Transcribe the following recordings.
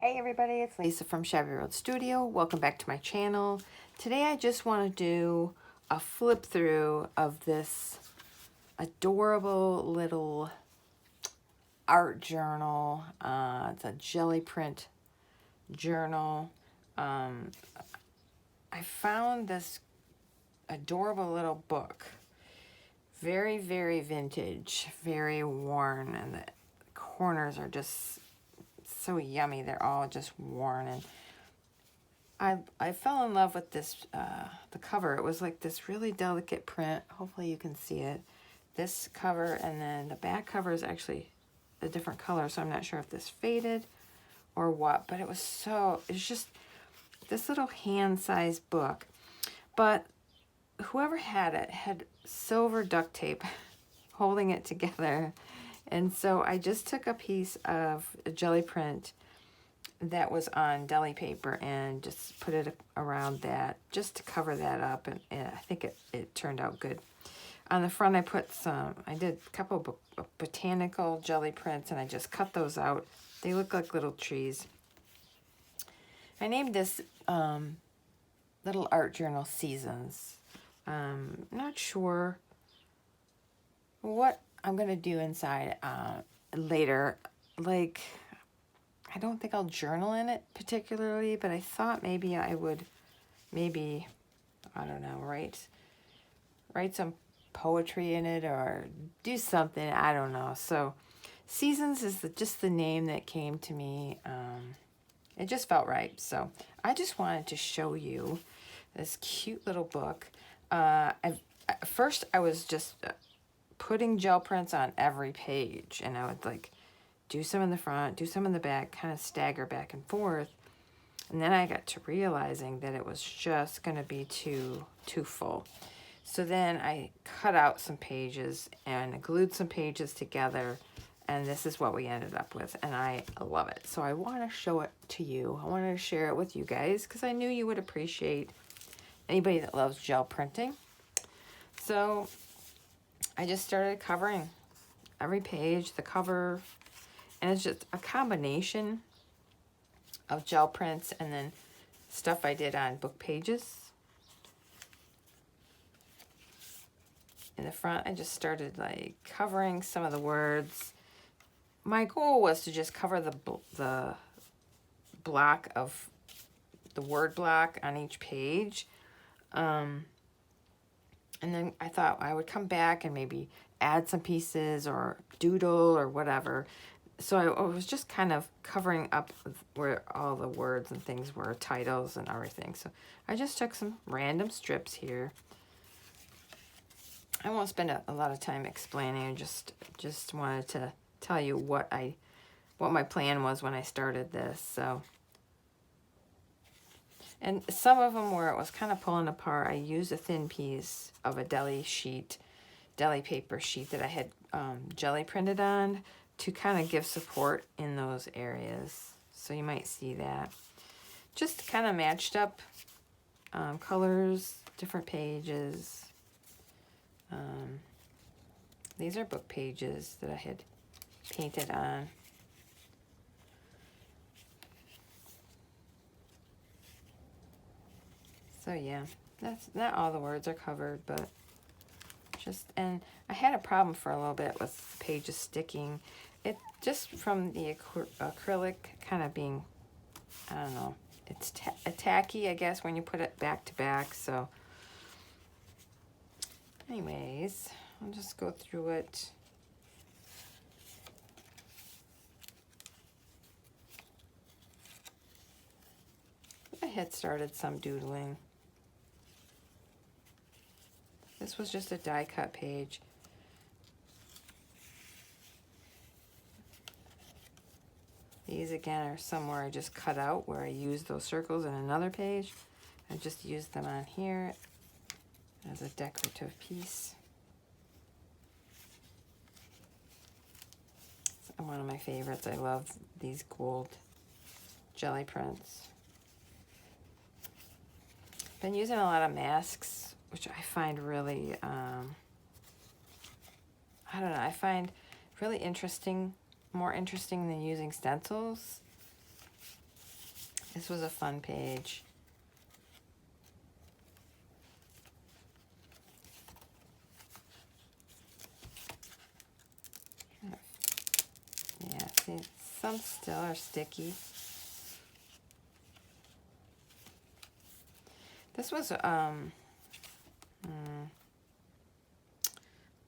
Hey everybody, it's Lisa from Shabby Road Studio. Welcome back to my channel. Today I just want to do a flip through of this adorable little art journal. It's a jelly print journal. I found this adorable little book. Very, very vintage, very worn, and the corners are just so yummy. They're all just worn, and I fell in love with this, the cover. It was like this really delicate print. Hopefully you can see it. This cover, and then the back cover is actually a different color, so I'm not sure if this faded or what, but it's just this little hand-sized book. But whoever had it had silver duct tape holding it together. And so I just took a piece of a jelly print that was on deli paper and just put it around that just to cover that up, and I think it turned out good. On the front I did a couple of botanical jelly prints, and I just cut those out. They look like little trees. I named this little art journal Seasons. Not sure what I'm gonna do inside later. Like, I don't think I'll journal in it particularly, but I thought maybe I would, I don't know, write some poetry in it or do something. I don't know. So Seasons is just the name that came to me. It just felt right. So I just wanted to show you this cute little book. First I was just putting gel prints on every page, and I would like do some in the front, do some in the back, kind of stagger back and forth. And then I got to realizing that it was just going to be too full. So then I cut out some pages and glued some pages together, and this is what we ended up with, and I love it. So I want to show it to you. I wanted to share it with you guys because I knew you would appreciate anybody that loves gel printing. So I just started covering every page, the cover, and it's just a combination of gel prints and then stuff I did on book pages. In the front, I just started like covering some of the words. My goal was to just cover the block of the word block on each page. And then I thought I would come back and maybe add some pieces or doodle or whatever. So I was just kind of covering up where all the words and things were, titles and everything. So I just took some random strips here. I won't spend a lot of time explaining. I just wanted to tell you what my plan was when I started this. So, and some of them where it was kind of pulling apart, I used a thin piece of a deli paper sheet that I had jelly printed on to kind of give support in those areas. So you might see that. Just kind of matched up colors, different pages. These are book pages that I had painted on. So yeah, that's not all the words are covered, but and I had a problem for a little bit with pages sticking. It just from the acrylic kind of being, I don't know, it's tacky, I guess, when you put it back to back. So anyways, I'll just go through it. I had started some doodling. This was just a die cut page. These again are somewhere I just cut out where I used those circles in another page. I just used them on here as a decorative piece. It's one of my favorites. I love these gold jelly prints. Been using a lot of masks, which I find really, I don't know, I find really interesting, more interesting than using stencils. This was a fun page. Yeah, see, some still are sticky. This was, I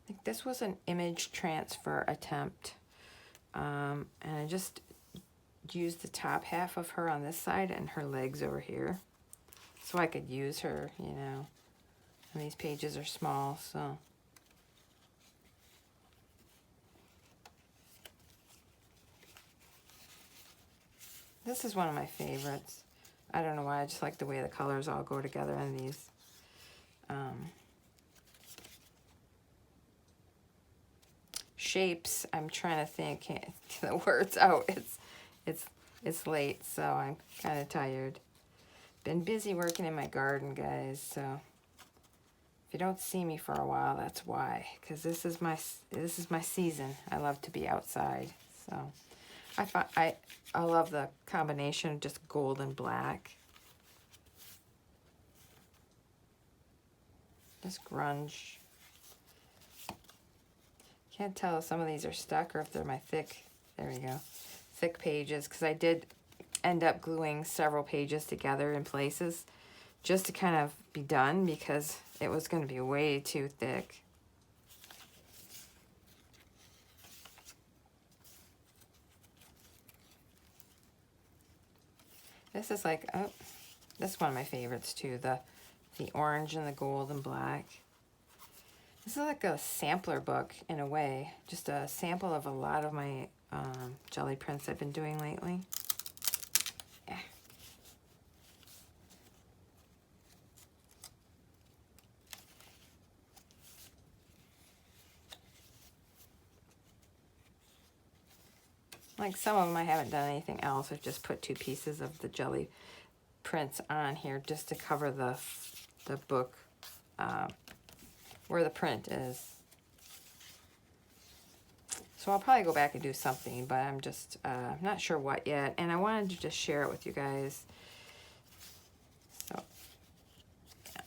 think this was an image transfer attempt. And I just used the top half of her on this side and her legs over here. So I could use her, you know. And these pages are small, so. This is one of my favorites. I don't know why, I just like the way the colors all go together in these. Shapes, I'm trying to think, can't get the words out. It's late, so I'm kind of tired. Been busy working in my garden, guys, so if you don't see me for a while, that's why. Because this is my season. I love to be outside, so I love the combination of just gold and black. Just grunge. Can't tell if some of these are stuck or if they're my thick, there we go, thick pages, because I did end up gluing several pages together in places just to kind of be done because it was going to be way too thick. This is like, oh, this is one of my favorites too, the orange and the gold and black. This is like a sampler book in a way, just a sample of a lot of my jelly prints I've been doing lately. Yeah. Like some of them I haven't done anything else. I've just put 2 pieces of the jelly prints on here just to cover the book where the print is. So I'll probably go back and do something, but I'm just not sure what yet. And I wanted to just share it with you guys. So, yeah.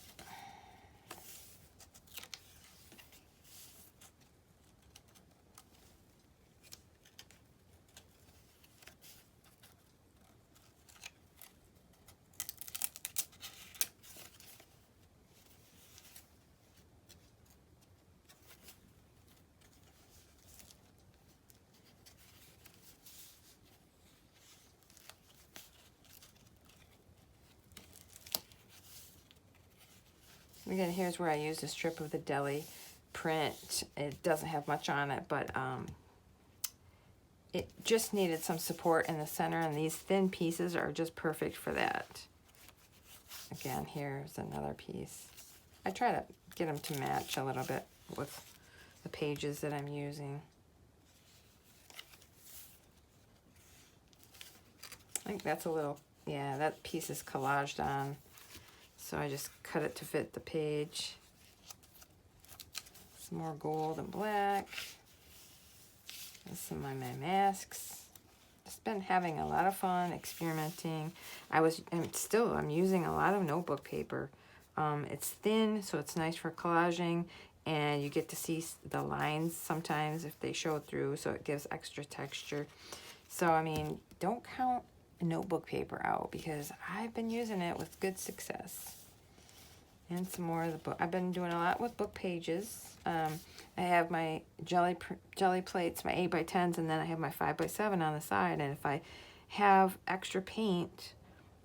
Again, here's where I used a strip of the deli print. It doesn't have much on it, but it just needed some support in the center, and these thin pieces are just perfect for that. Again, here's another piece. I try to get them to match a little bit with the pages that I'm using. I think that's a little, yeah, that piece is collaged on. So I just cut it to fit the page. Some more gold and black. And some of my masks. Just been having a lot of fun experimenting. I'm using a lot of notebook paper. It's thin, so it's nice for collaging, and you get to see the lines sometimes if they show through, so it gives extra texture. So, I mean, don't count notebook paper out because I've been using it with good success. And some more of the book. I've been doing a lot with book pages. I have my jelly plates, my 8x10s, and then I have my 5x7 on the side. And if I have extra paint,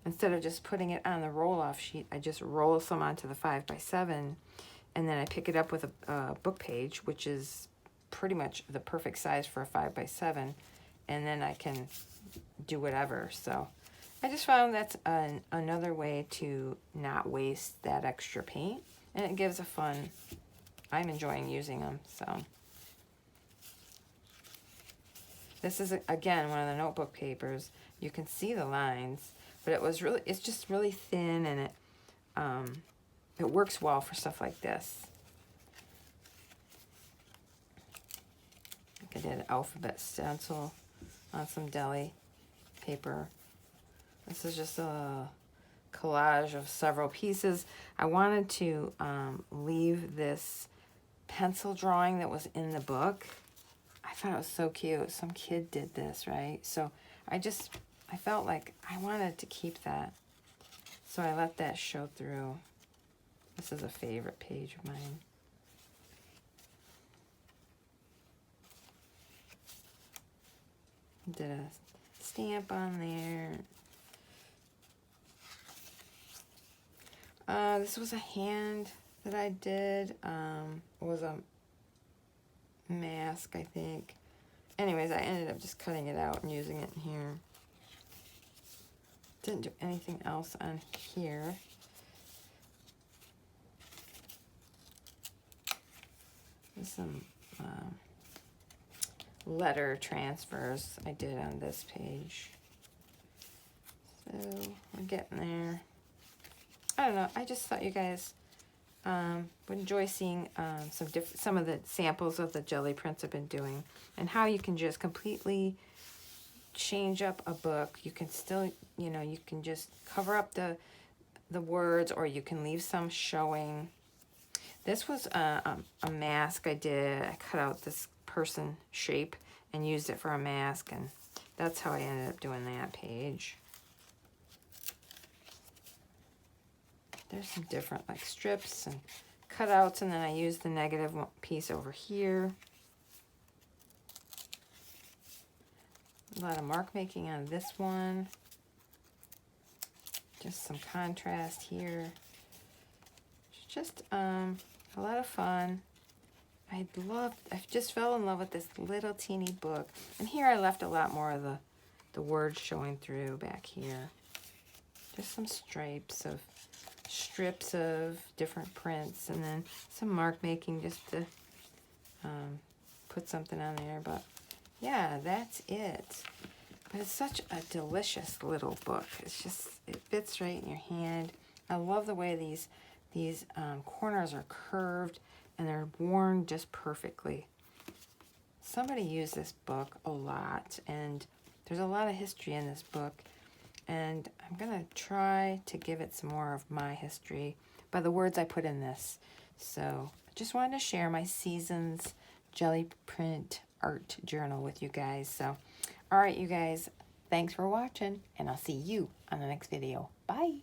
instead of just putting it on the roll-off sheet, I just roll some onto the 5x7, and then I pick it up with a book page, which is pretty much the perfect size for a 5x7, and then I can do whatever. So I just found that's another way to not waste that extra paint, and it gives a fun, I'm enjoying using them. So this is, again, one of the notebook papers. You can see the lines, but it's just really thin, and it works well for stuff like this. I did an alphabet stencil on some deli paper. This is just a collage of several pieces. I wanted to leave this pencil drawing that was in the book. I thought it was so cute. Some kid did this, right? So I felt like I wanted to keep that. So I let that show through. This is a favorite page of mine. Did a stamp on there. This was a hand that I did. It was a mask, I think. Anyways, I ended up just cutting it out and using it in here. Didn't do anything else on here. There's some letter transfers I did on this page. So we're getting there. I don't know. I just thought you guys would enjoy seeing some of the samples of the jelly prints I've been doing, and how you can just completely change up a book. You can still, you know, you can just cover up the words, or you can leave some showing. This was a mask I did. I cut out this person shape and used it for a mask, and that's how I ended up doing that page. There's some different like strips and cutouts, and then I used the negative piece over here. A lot of mark making on this one. Just some contrast here. It's just a lot of fun. I just fell in love with this little teeny book. And here I left a lot more of the words showing through back here. Just some strips of strips of different prints, and then some mark making just to put something on there. But yeah, that's it. But it's such a delicious little book. It's just, it fits right in your hand. I love the way these corners are curved and they're worn just perfectly. Somebody used this book a lot, and there's a lot of history in this book. And I'm going to try to give it some more of my history by the words I put in this. So I just wanted to share my Seasons Jelly Print Art Journal with you guys. So, all right, you guys, thanks for watching, and I'll see you on the next video. Bye.